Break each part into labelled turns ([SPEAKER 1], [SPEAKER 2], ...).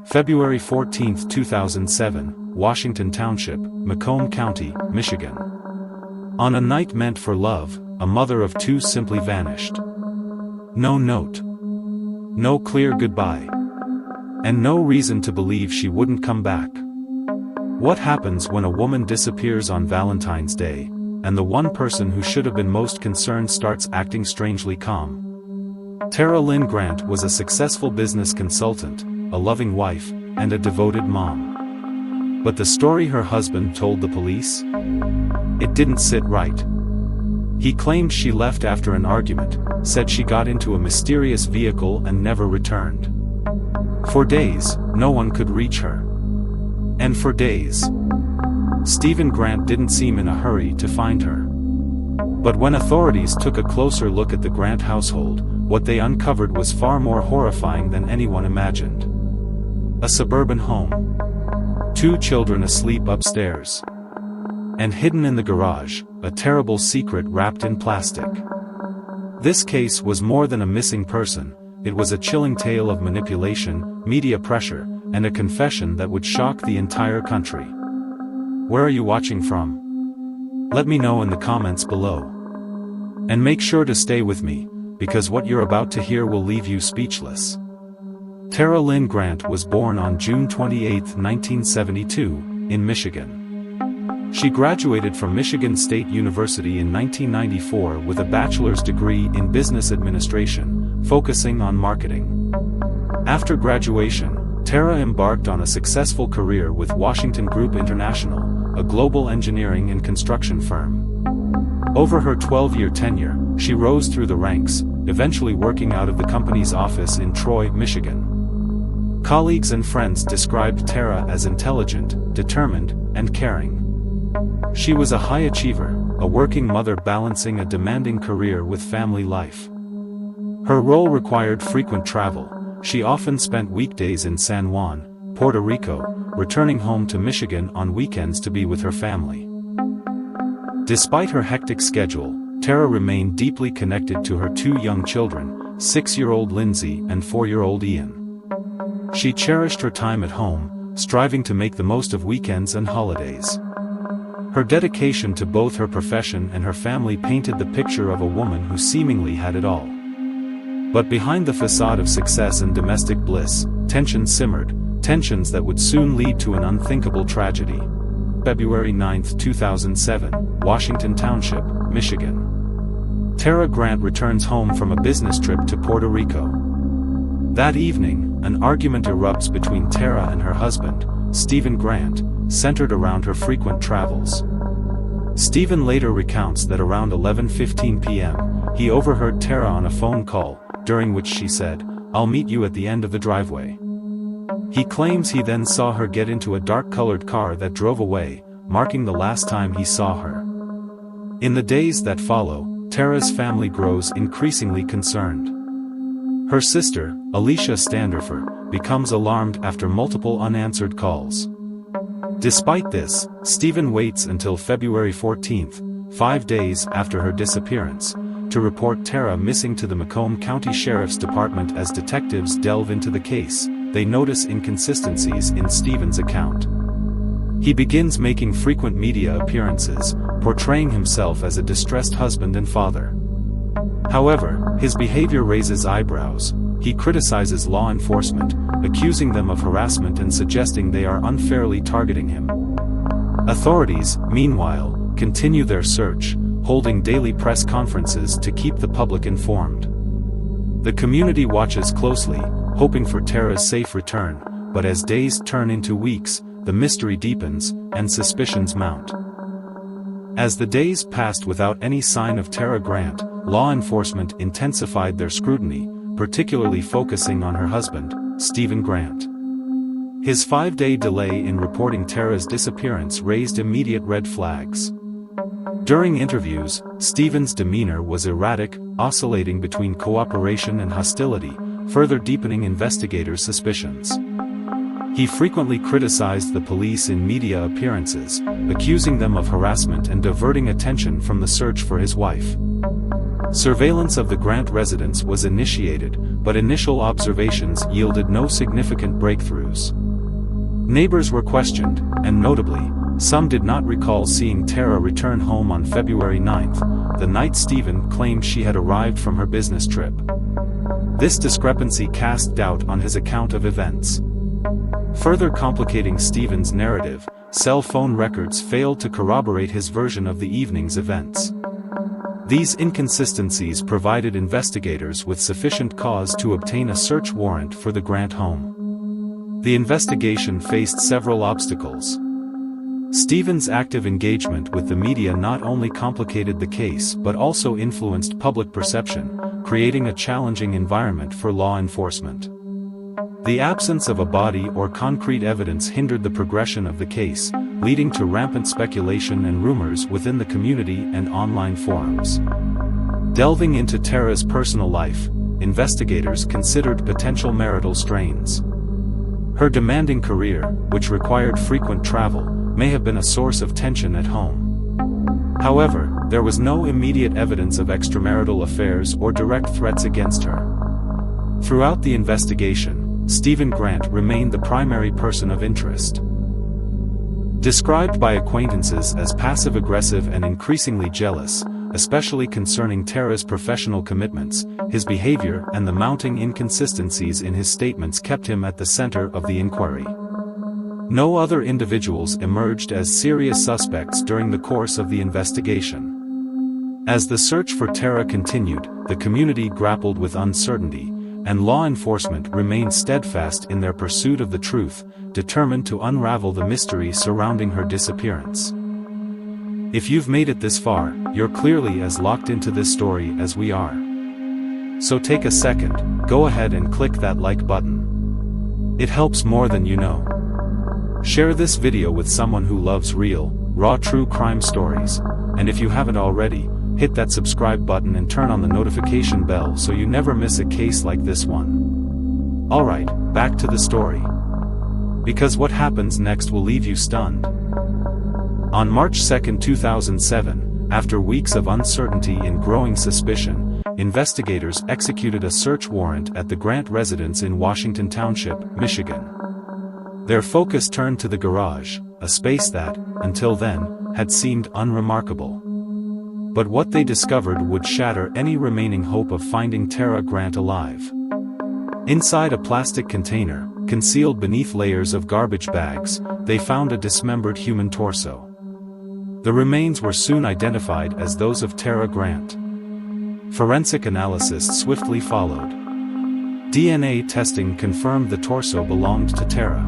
[SPEAKER 1] February 14, 2007, Washington Township, Macomb County, Michigan. On a night meant for love, a mother of two simply vanished. No note. No clear goodbye. And no reason to believe she wouldn't come back. What happens when a woman disappears on Valentine's Day, and the one person who should have been most concerned starts acting strangely calm? Tara Lynn Grant was a successful business consultant, a loving wife, and a devoted mom. But the story her husband told the police? It didn't sit right. He claimed she left after an argument, said she got into a mysterious vehicle and never returned. For days, no one could reach her. And for days, Stephen Grant didn't seem in a hurry to find her. But when authorities took a closer look at the Grant household, what they uncovered was far more horrifying than anyone imagined. A suburban home. 2 children asleep upstairs. And hidden in the garage, a terrible secret wrapped in plastic. This case was more than a missing person, it was a chilling tale of manipulation, media pressure, and a confession that would shock the entire country. Where are you watching from? Let me know in the comments below. And make sure to stay with me, because what you're about to hear will leave you speechless. Tara Lynn Grant was born on June 28, 1972, in Michigan. She graduated from Michigan State University in 1994 with a bachelor's degree in business administration, focusing on marketing. After graduation, Tara embarked on a successful career with Washington Group International, a global engineering and construction firm. Over her 12-year tenure, she rose through the ranks, eventually working out of the company's office in Troy, Michigan. Colleagues and friends described Tara as intelligent, determined, and caring. She was a high achiever, a working mother balancing a demanding career with family life. Her role required frequent travel. She often spent weekdays in San Juan, Puerto Rico, returning home to Michigan on weekends to be with her family. Despite her hectic schedule, Tara remained deeply connected to her 2 young children, 6-year-old Lindsay and 4-year-old Ian. She cherished her time at home, striving to make the most of weekends and holidays. Her dedication to both her profession and her family painted the picture of a woman who seemingly had it all. But behind the facade of success and domestic bliss, tensions simmered, tensions that would soon lead to an unthinkable tragedy. February 9, 2007, Washington Township, Michigan. Tara Grant returns home from a business trip to Puerto Rico. That evening, an argument erupts between Tara and her husband, Stephen Grant, centered around her frequent travels. Stephen later recounts that around 11:15 p.m., he overheard Tara on a phone call, during which she said, "I'll meet you at the end of the driveway." He claims he then saw her get into a dark-colored car that drove away, marking the last time he saw her. In the days that follow, Tara's family grows increasingly concerned. Her sister, Alicia Standerfer, becomes alarmed after multiple unanswered calls. Despite this, Stephen waits until February 14, 5 days after her disappearance, to report Tara missing to the Macomb County Sheriff's Department. As detectives delve into the case, they notice inconsistencies in Stephen's account. He begins making frequent media appearances, portraying himself as a distressed husband and father. However, his behavior raises eyebrows. He criticizes law enforcement, accusing them of harassment and suggesting they are unfairly targeting him. Authorities, meanwhile, continue their search, holding daily press conferences to keep the public informed. The community watches closely, hoping for Tara's safe return, but as days turn into weeks, the mystery deepens, and suspicions mount. As the days passed without any sign of Tara Grant, law enforcement intensified their scrutiny, particularly focusing on her husband, Stephen Grant. His 5-day delay in reporting Tara's disappearance raised immediate red flags. During interviews, Stephen's demeanor was erratic, oscillating between cooperation and hostility, further deepening investigators' suspicions. He frequently criticized the police in media appearances, accusing them of harassment and diverting attention from the search for his wife. Surveillance of the Grant residence was initiated, but initial observations yielded no significant breakthroughs. Neighbors were questioned, and notably, some did not recall seeing Tara return home on February 9, the night Stephen claimed she had arrived from her business trip. This discrepancy cast doubt on his account of events. Further complicating Stephen's narrative, cell phone records failed to corroborate his version of the evening's events. These inconsistencies provided investigators with sufficient cause to obtain a search warrant for the Grant home. The investigation faced several obstacles. Stephen's active engagement with the media not only complicated the case but also influenced public perception, creating a challenging environment for law enforcement. The absence of a body or concrete evidence hindered the progression of the case, leading to rampant speculation and rumors within the community and online forums. Delving into Tara's personal life, investigators considered potential marital strains. Her demanding career, which required frequent travel, may have been a source of tension at home. However, there was no immediate evidence of extramarital affairs or direct threats against her. Throughout the investigation, Stephen Grant remained the primary person of interest. Described by acquaintances as passive-aggressive and increasingly jealous, especially concerning Tara's professional commitments, his behavior and the mounting inconsistencies in his statements kept him at the center of the inquiry. No other individuals emerged as serious suspects during the course of the investigation. As the search for Tara continued, the community grappled with uncertainty, and law enforcement remained steadfast in their pursuit of the truth, determined to unravel the mystery surrounding her disappearance. If you've made it this far, you're clearly as locked into this story as we are. So take a second, go ahead and click that like button. It helps more than you know. Share this video with someone who loves real, raw true crime stories, and if you haven't already, hit that subscribe button and turn on the notification bell so you never miss a case like this one. Alright, back to the story. Because what happens next will leave you stunned. On March 2, 2007, after weeks of uncertainty and growing suspicion, investigators executed a search warrant at the Grant residence in Washington Township, Michigan. Their focus turned to the garage, a space that, until then, had seemed unremarkable. But what they discovered would shatter any remaining hope of finding Tara Grant alive. Inside a plastic container, concealed beneath layers of garbage bags, they found a dismembered human torso. The remains were soon identified as those of Tara Grant. Forensic analysis swiftly followed. DNA testing confirmed the torso belonged to Tara.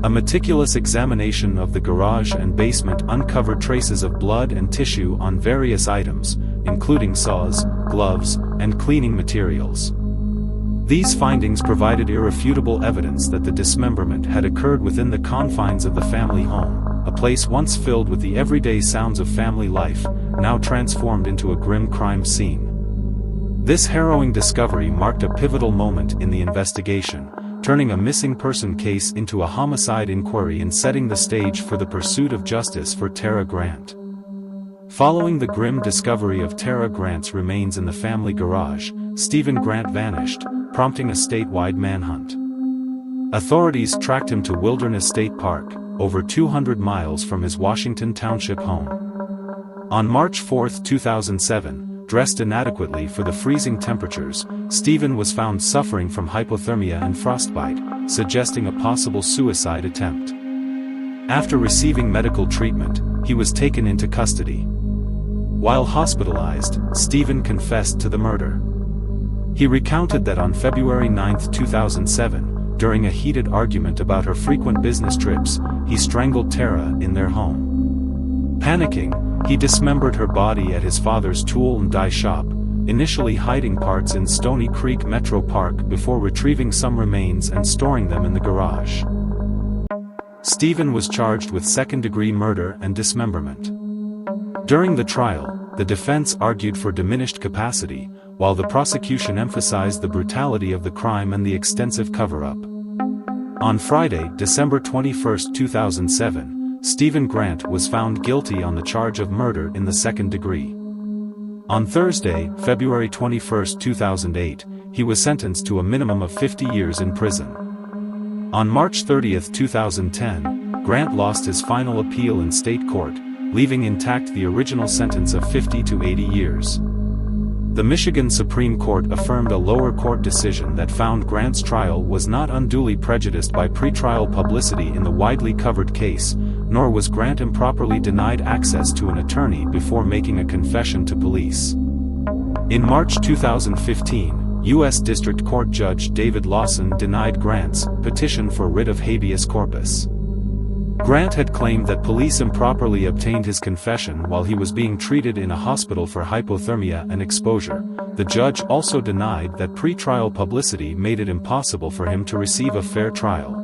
[SPEAKER 1] A meticulous examination of the garage and basement uncovered traces of blood and tissue on various items, including saws, gloves, and cleaning materials. These findings provided irrefutable evidence that the dismemberment had occurred within the confines of the family home, a place once filled with the everyday sounds of family life, now transformed into a grim crime scene. This harrowing discovery marked a pivotal moment in the investigation, turning a missing person case into a homicide inquiry and setting the stage for the pursuit of justice for Tara Grant. Following the grim discovery of Tara Grant's remains in the family garage, Stephen Grant vanished, prompting a statewide manhunt. Authorities tracked him to Wilderness State Park, over 200 miles from his Washington Township home. On March 4, 2007, dressed inadequately for the freezing temperatures, Stephen was found suffering from hypothermia and frostbite, suggesting a possible suicide attempt. After receiving medical treatment, he was taken into custody. While hospitalized, Stephen confessed to the murder. He recounted that on February 9, 2007, during a heated argument about her frequent business trips, he strangled Tara in their home. Panicking, he dismembered her body at his father's tool and die shop, initially hiding parts in Stony Creek Metro Park before retrieving some remains and storing them in the garage. Stephen was charged with second-degree murder and dismemberment. During the trial, the defense argued for diminished capacity, while the prosecution emphasized the brutality of the crime and the extensive cover-up. On Friday, December 21, 2007, Stephen Grant was found guilty on the charge of murder in the second degree. On Thursday, February 21, 2008, he was sentenced to a minimum of 50 years in prison. On March 30, 2010, Grant lost his final appeal in state court, leaving intact the original sentence of 50 to 80 years. The Michigan Supreme Court affirmed a lower court decision that found Grant's trial was not unduly prejudiced by pretrial publicity in the widely covered case, nor was Grant improperly denied access to an attorney before making a confession to police. In March 2015, U.S. District Court Judge David Lawson denied Grant's petition for writ of habeas corpus. Grant had claimed that police improperly obtained his confession while he was being treated in a hospital for hypothermia and exposure. The judge also denied that pretrial publicity made it impossible for him to receive a fair trial.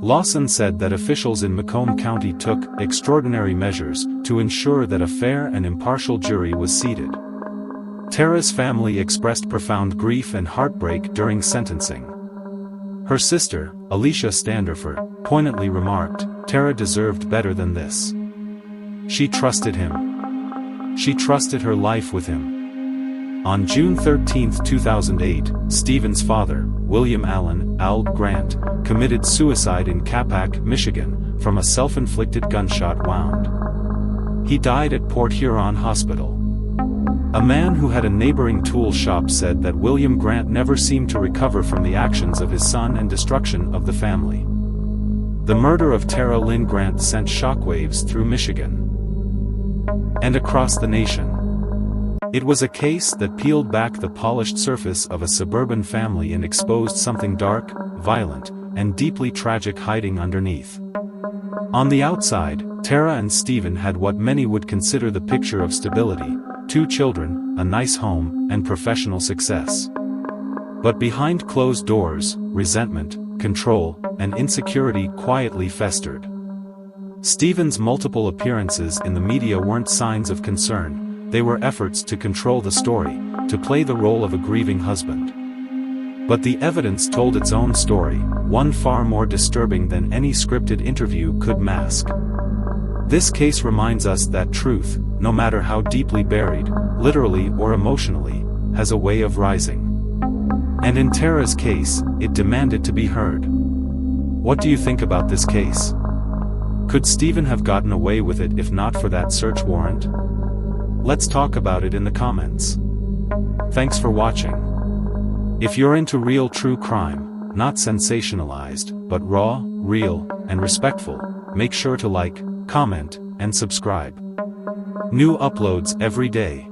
[SPEAKER 1] Lawson said that officials in Macomb County took extraordinary measures to ensure that a fair and impartial jury was seated. Tara's family expressed profound grief and heartbreak during sentencing. Her sister, Alicia Standerfer, poignantly remarked, "Tara deserved better than this. She trusted him. She trusted her life with him." On June 13, 2008, Stephen's father, William Allen "Al" Grant, committed suicide in Capac, Michigan, from a self-inflicted gunshot wound. He died at Port Huron Hospital. A man who had a neighboring tool shop said that William Grant never seemed to recover from the actions of his son and destruction of the family. The murder of Tara Lynn Grant sent shockwaves through Michigan and across the nation. It was a case that peeled back the polished surface of a suburban family and exposed something dark, violent, and deeply tragic hiding underneath. On the outside, Tara and Stephen had what many would consider the picture of stability: 2 children, a nice home, and professional success. But behind closed doors, resentment, control, and insecurity quietly festered. Stephen's multiple appearances in the media weren't signs of concern, they were efforts to control the story, to play the role of a grieving husband. But the evidence told its own story, one far more disturbing than any scripted interview could mask. This case reminds us that truth, no matter how deeply buried, literally or emotionally, has a way of rising. And in Tara's case, it demanded to be heard. What do you think about this case? Could Stephen have gotten away with it if not for that search warrant? Let's talk about it in the comments. Thanks for watching. If you're into real true crime, not sensationalized, but raw, real, and respectful, make sure to like, comment, and subscribe. New uploads every day.